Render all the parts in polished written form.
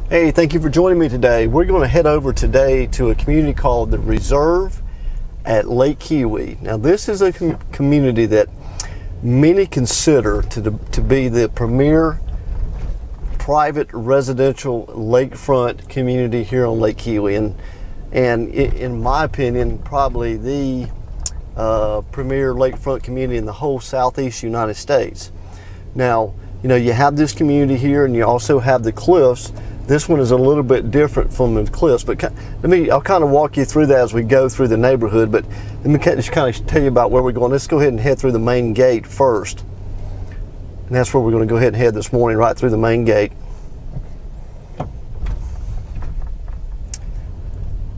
Hey, thank you for joining me today. We're going to head over today to a community called the Reserve at Lake Keowee. Now, this is a community that many consider to be the premier private residential lakefront community here on Lake Keowee, and in my opinion, probably the premier lakefront community in the whole southeast United States. Now, you know, you have this community here, and you also have the cliffs. This one is a little bit different from the cliffs, but I'll kind of walk you through that as we go through the neighborhood, but let me just kind of tell you about where we're going. Let's go ahead and head through the main gate first. And that's where we're going to go ahead and head this morning, right through the main gate.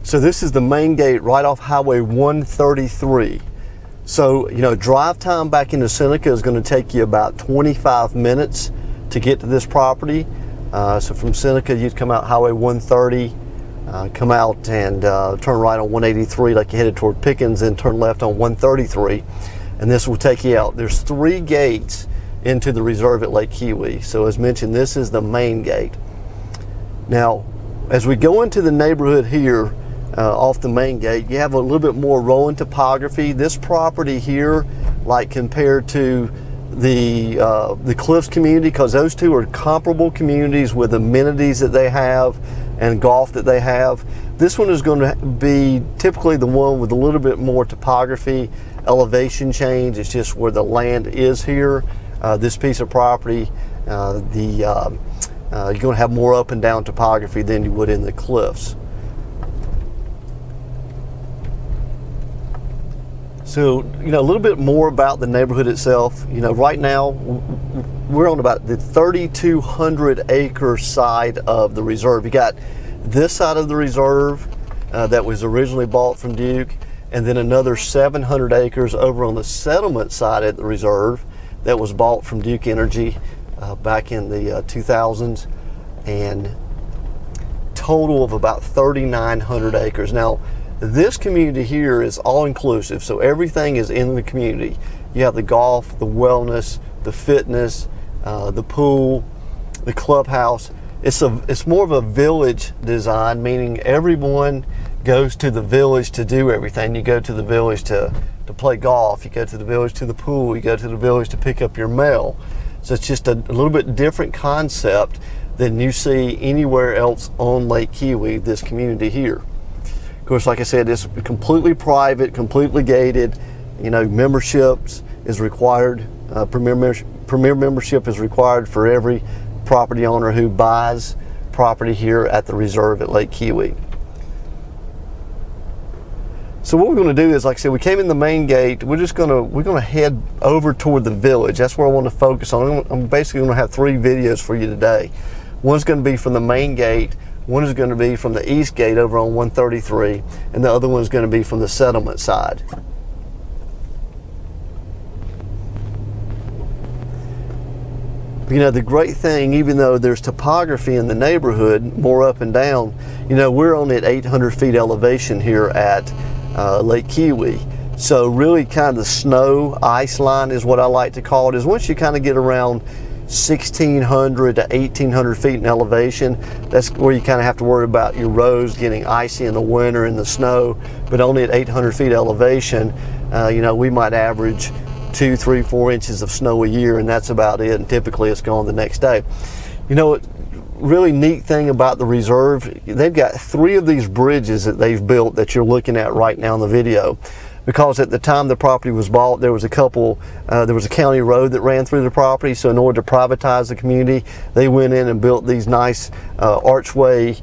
So this is the main gate right off Highway 133. So, you know, drive time back into Seneca is going to take you about 25 minutes to get to this property. So from Seneca, you'd come out Highway 130, come out and turn right on 183 like you headed toward Pickens, and turn left on 133, and this will take you out. There's 3 gates into the Reserve at Lake Keowee. So as mentioned, this is the main gate. Now, as we go into the neighborhood here, off the main gate, you have a little bit more rolling topography. This property here, like compared to the Cliffs community, because those two are comparable communities with amenities that they have and golf that they have. This one is going to be typically the one with a little bit more topography, elevation change. It's just where the land is here. This piece of property, you're going to have more up and down topography than you would in the Cliffs. So, you know, a little bit more about the neighborhood itself. You know, right now we're on about the 3,200 acre side of the Reserve. You got this side of the Reserve that was originally bought from Duke, and then another 700 acres over on the settlement side at the Reserve that was bought from Duke Energy back in the 2000s, and total of about 3,900 acres. Now, this community here is all-inclusive, so everything is in the community. You have the golf, the wellness, the fitness, the pool, the clubhouse. It's more of a village design, meaning everyone goes to the village to do everything. You go to the village to play golf, you go to the village to the pool, you go to the village to pick up your mail. So it's just a little bit different concept than you see anywhere else on Lake Keowee, this community here. Of course, like I said, it's completely private, completely gated. You know, memberships is required. Premier membership is required for every property owner who buys property here at the Reserve at Lake Keowee. So what we're going to do is, like I said, we came in the main gate. We're going to head over toward the village. That's where I want to focus on. I'm basically going to have 3 videos for you today. One's going to be from the main gate. One is going to be from the east gate over on 133, and the other one is going to be from the settlement side. You know, the great thing, even though there's topography in the neighborhood, more up and down, you know, we're only at 800 feet elevation here at Lake Keowee. So really kind of the snow ice line is what I like to call it, is once you kind of get around 1,600 to 1,800 feet in elevation, that's where you kind of have to worry about your roads getting icy in the winter and the snow. But only at 800 feet elevation, you know, we might average 2, 3, 4 inches of snow a year, and that's about it, and typically it's gone the next day. You know what, really neat thing about the Reserve, they've got 3 of these bridges that they've built that you're looking at right now in the video. Because at the time the property was bought, there was a county road that ran through the property. So in order to privatize the community, they went in and built these nice archway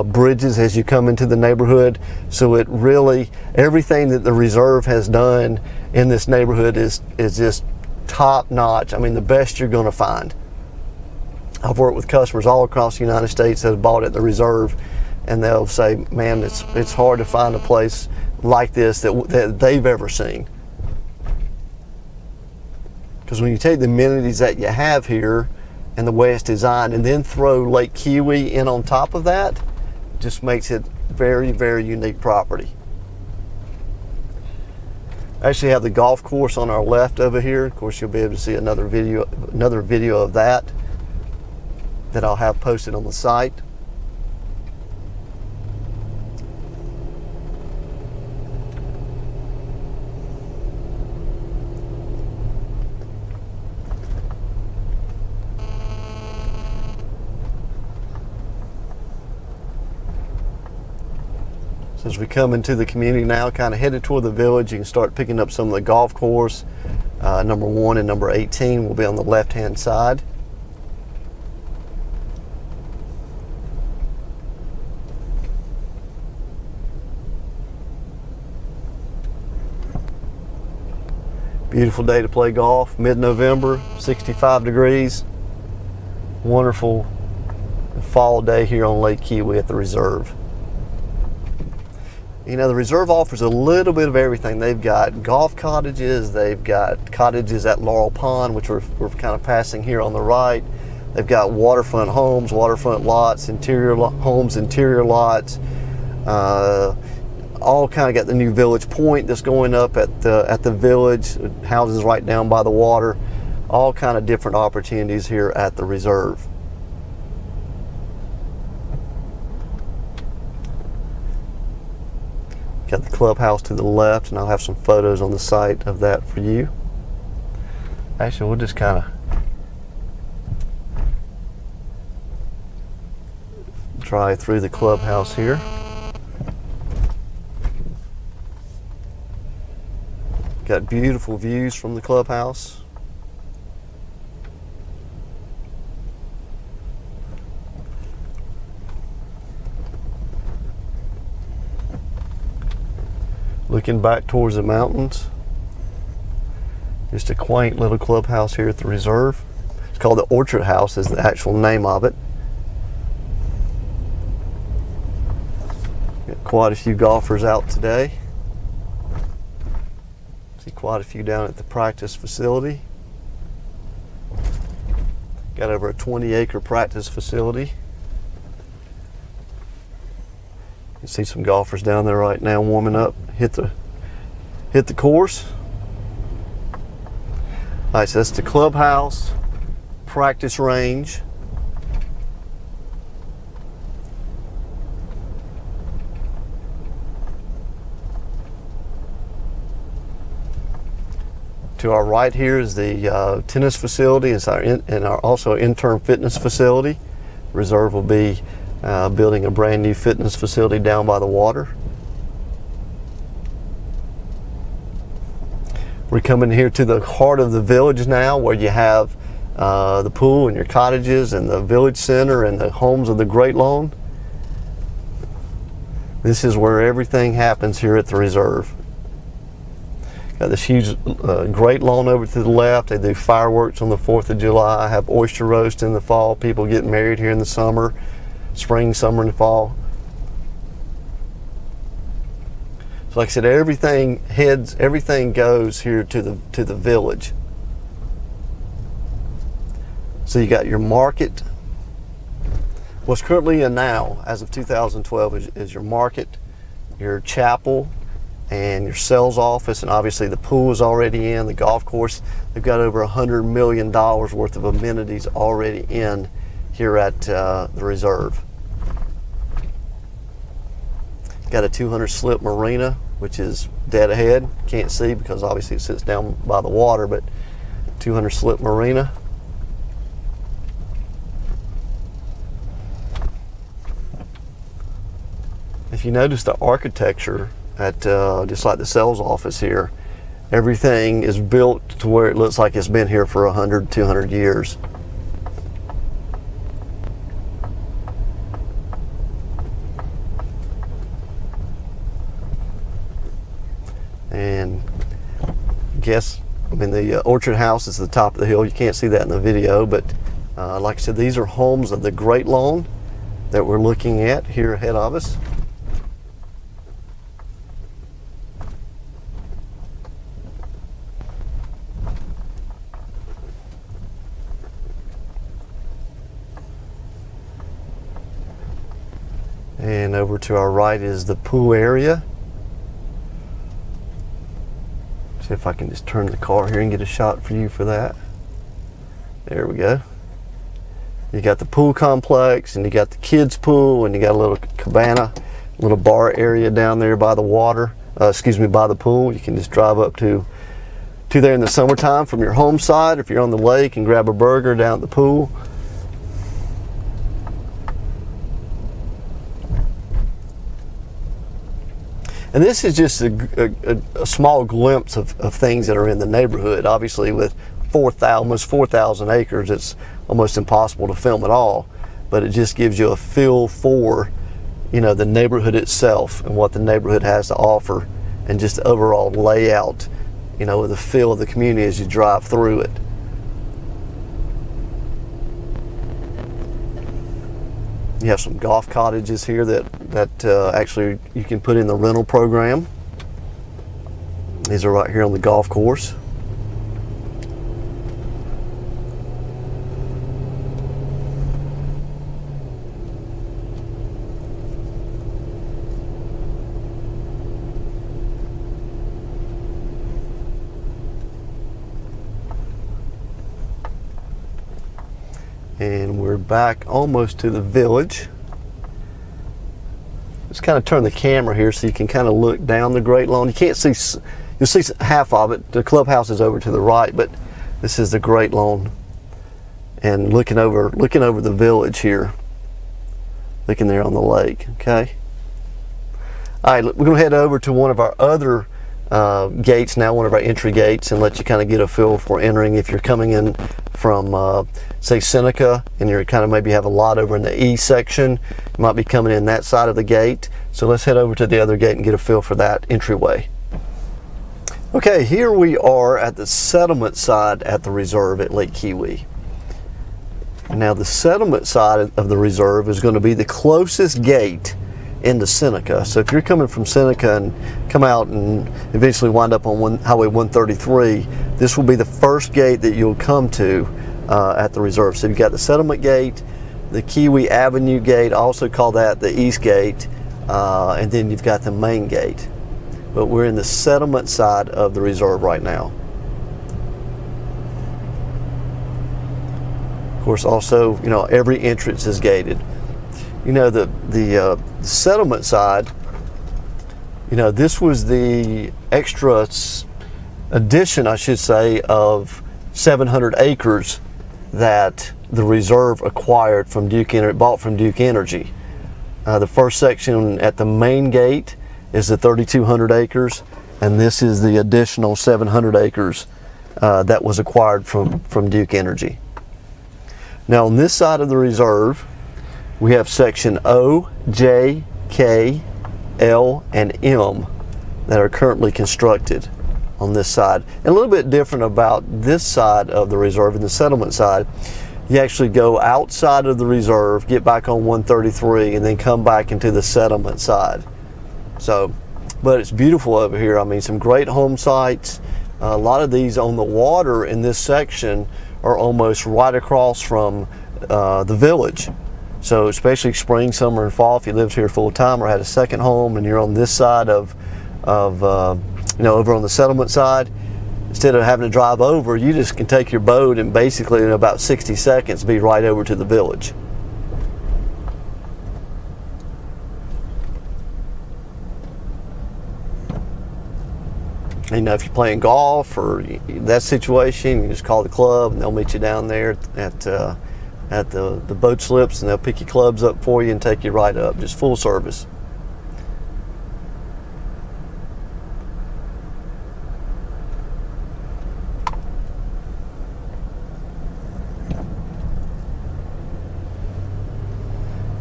bridges as you come into the neighborhood. So it really, everything that the Reserve has done in this neighborhood is just top notch. I mean, the best you're going to find. I've worked with customers all across the United States that have bought at the Reserve, and they'll say, man, it's hard to find a place like this that they've ever seen. Because when you take the amenities that you have here and the way it's designed, and then throw Lake Keowee in on top of that, it just makes it very, very unique property. I actually have the golf course on our left over here. Of course, you'll be able to see another video of that I'll have posted on the site. So as we come into the community now, kind of headed toward the village, you can start picking up some of the golf course. Number 1 and number 18 will be on the left-hand side. Beautiful day to play golf, mid-November, 65 degrees. Wonderful fall day here on Lake Keowee at the Reserve. You know, the Reserve offers a little bit of everything. They've got golf cottages, they've got cottages at Laurel Pond, which we're kind of passing here on the right. They've got waterfront homes, waterfront lots, interior homes, interior lots. All kind of got the new Village Point that's going up at the village, houses right down by the water. All kind of different opportunities here at the Reserve. Got the clubhouse to the left, and I'll have some photos on the site of that for you. Actually, we'll just kind of drive through the clubhouse here. Got beautiful views from the clubhouse. Looking back towards the mountains. Just a quaint little clubhouse here at the Reserve. It's called the Orchard House is the actual name of it. Got quite a few golfers out today. See quite a few down at the practice facility. Got over a 20-acre practice facility. You see some golfers down there right now warming up, hit the course. All right, so that's the clubhouse, practice range. To our right here is the tennis facility. It's also interim fitness facility. Reserve will be building a brand new fitness facility down by the water. We're coming here to the heart of the village now, where you have the pool and your cottages and the village center and the homes of the Great Lawn. This is where everything happens here at the Reserve. Got this huge Great Lawn over to the left. They do fireworks on the 4th of July, have oyster roast in the fall, people get married here in the summer, spring, summer, and fall. So like I said, everything goes here to the village. So you got your market. What's currently in now, as of 2012, is your market, your chapel, and your sales office, and obviously the pool is already in, the golf course. They've got over $100 million worth of amenities already in here at the Reserve. Got a 200 slip marina, which is dead ahead. Can't see because obviously it sits down by the water, but 200 slip marina. If you notice the architecture at just like the sales office here, everything is built to where it looks like it's been here for 100, 200 years. And the Orchard House is the top of the hill. You can't see that in the video, but like I said, these are homes of the Great Lawn that we're looking at here ahead of us. And over to our right is the pool area. See if I can just turn the car here and get a shot for you for that. There we go. You got the pool complex, and you got the kids pool, and you got a little cabana, little bar area down there by the water, by the pool. You can just drive up to there in the summertime from your home side, if you're on the lake, and grab a burger down at the pool. And this is just a small glimpse of things that are in the neighborhood. Obviously, with almost 4,000 acres, it's almost impossible to film it all, but it just gives you a feel for, you know, the neighborhood itself and what the neighborhood has to offer, and just the overall layout, you know, the feel of the community as you drive through it. You have some golf cottages here that actually you can put in the rental program. These are right here on the golf course. And we're back almost to the village. Just kind of turn the camera here so you can kind of look down the Great Lawn. You can't see, you'll see half of it. The clubhouse is over to the right, but this is the Great Lawn. And looking over the village here, looking there on the lake. Okay. All right, we're going to head over to one of our other gates now, one of our entry gates, and let you kind of get a feel for entering. If you're coming in from say Seneca and you're kind of maybe have a lot over in the east section, you might be coming in that side of the gate. So let's head over to the other gate and get a feel for that entryway. Okay, here we are at the settlement side at the reserve at Lake Keowee. Now the settlement side of the reserve is going to be the closest gate into Seneca. So if you're coming from Seneca and come out and eventually wind up on Highway 133, this will be the first gate that you'll come to at the reserve. So you've got the settlement gate, the Keowee Avenue gate, I also call that the east gate, and then you've got the main gate. But we're in the settlement side of the reserve right now. Of course, also, you know, every entrance is gated. You know, the settlement side, you know, this was the extra addition, I should say, of 700 acres that the reserve acquired from bought from Duke Energy. The first section at the main gate is the 3,200 acres, and this is the additional 700 acres that was acquired from Duke Energy. Now on this side of the reserve, we have section O, J, K, L, and M that are currently constructed on this side. And a little bit different about this side of the reserve and the settlement side, you actually go outside of the reserve, get back on 133, and then come back into the settlement side. So, but it's beautiful over here. I mean, some great home sites. A lot of these on the water in this section are almost right across from the village. So especially spring, summer, and fall, if you lived here full time or had a second home and you're on this side of you know, over on the settlement side, instead of having to drive over, you just can take your boat and basically in about 60 seconds be right over to the village. You know, if you're playing golf or that situation, you just call the club and they'll meet you down there at the boat slips, and they'll pick your clubs up for you and take you right up, just full service.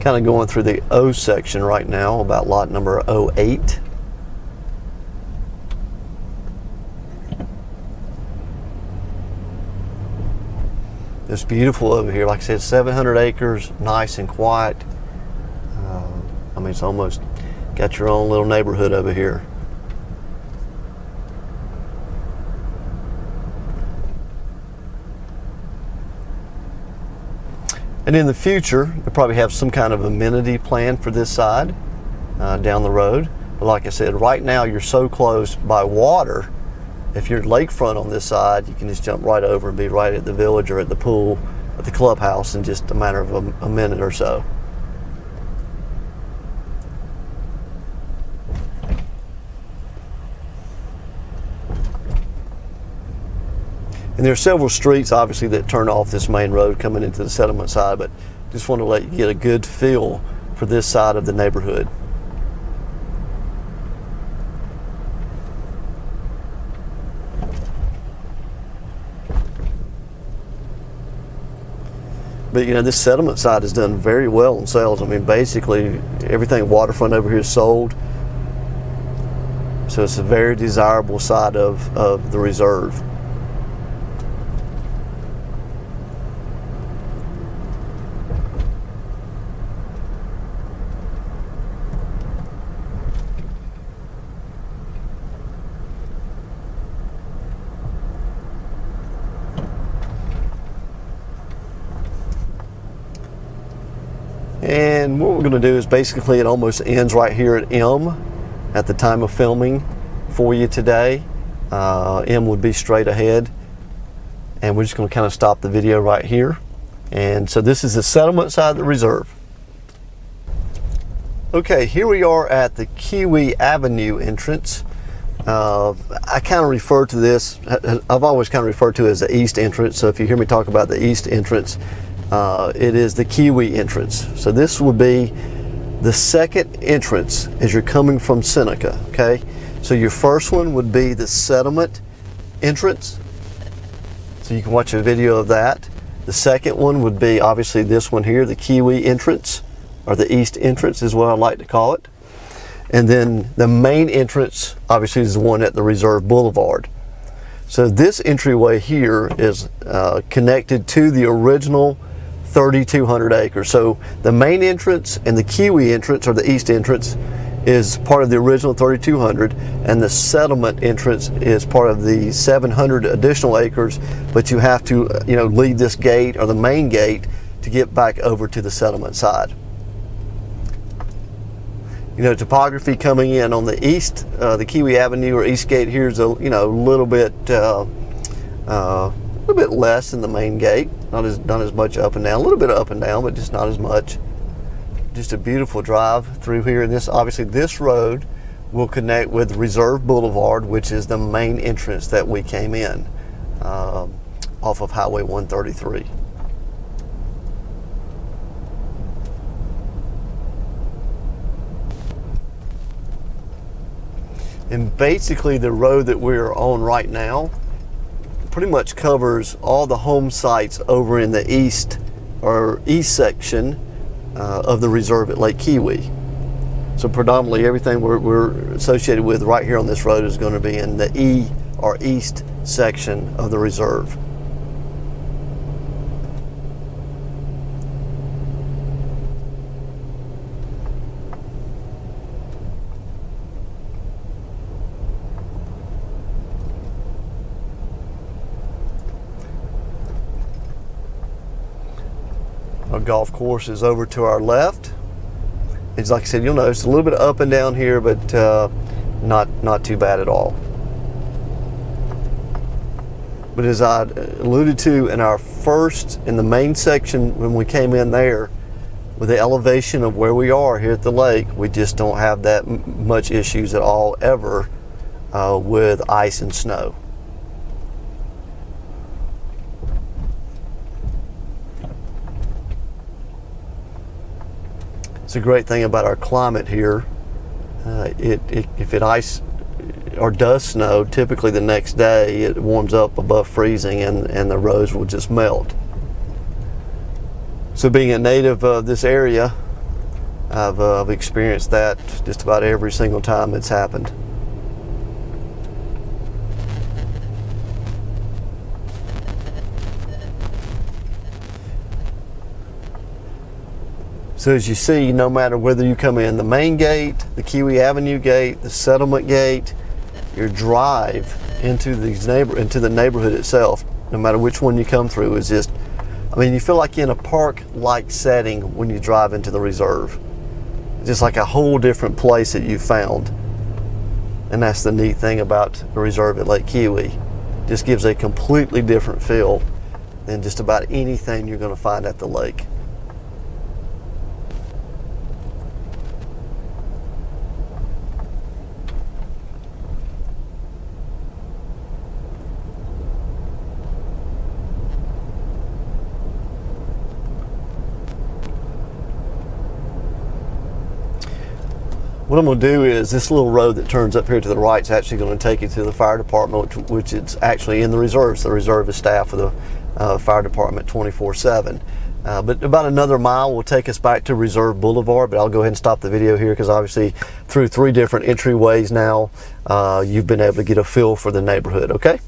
Kind of going through the O section right now, about lot number 08. It's beautiful over here. Like I said, 700 acres, nice and quiet. I mean, it's almost got your own little neighborhood over here. And in the future, they'll probably have some kind of amenity plan for this side down the road. But like I said, right now you're so close by water. If you're lakefront on this side, you can just jump right over and be right at the village or at the pool, at the clubhouse in just a matter of a minute or so. And there are several streets, obviously, that turn off this main road coming into the settlement side, but just want to let you get a good feel for this side of the neighborhood. But you know, this settlement side has done very well in sales. I mean, basically everything waterfront over here is sold. So it's a very desirable side of the reserve. And what we're going to do is basically it almost ends right here at M at the time of filming for you today. M would be straight ahead, and we're just going to kind of stop the video right here. And so this is the settlement side of the reserve. Okay, here we are at the Keowee Avenue entrance. I kind of refer to this, I've always kind of referred to it as the east entrance. So if you hear me talk about the east entrance, it is the Keowee entrance. So this would be the second entrance as you're coming from Seneca, okay? So your first one would be the settlement entrance. So you can watch a video of that. The second one would be obviously this one here, the Keowee entrance, or the east entrance is what I like to call it. And then the main entrance obviously is the one at the Reserve Boulevard. So this entryway here is connected to the original 3,200 acres. So the main entrance and the Keowee entrance, or the east entrance, is part of the original 3,200, and the settlement entrance is part of the 700 additional acres. But you have to, you know, leave this gate or the main gate to get back over to the settlement side. You know, topography coming in on the east, the Keowee Avenue or east gate here is a little bit less than the main gate. Not as much up and down. A little bit up and down, but just not as much. Just a beautiful drive through here. And this, obviously, this road will connect with Reserve Boulevard, which is the main entrance that we came in off of Highway 133. And basically the road that we're on right now pretty much covers all the home sites over in the east section of the reserve at Lake Keowee. So predominantly everything we're associated with right here on this road is going to be in the E or east section of the reserve. Our golf course is over to our left. It's like I said, you'll notice a little bit up and down here, but not too bad at all. But as I alluded to in the main section when we came in there, with the elevation of where we are here at the lake, we just don't have that much issues at all ever with ice and snow. It's a great thing about our climate here. If it ice or does snow, typically the next day it warms up above freezing and the roads will just melt. So being a native of this area, I've experienced that just about every single time it's happened. So as you see, no matter whether you come in the main gate, the Keowee Avenue gate, the settlement gate, your drive into the neighborhood itself, no matter which one you come through, is just, I mean, you feel like you're in a park-like setting when you drive into the reserve. It's just like a whole different place that you found. And that's the neat thing about the reserve at Lake Keowee. Just gives a completely different feel than just about anything you're going to find at the lake. What I'm going to do is this little road that turns up here to the right is actually going to take you to the fire department, which is actually in the reserve. So the reserve is staffed with the fire department 24/7. But about another mile will take us back to Reserve Boulevard, but I'll go ahead and stop the video here because obviously through 3 different entryways now, you've been able to get a feel for the neighborhood, okay?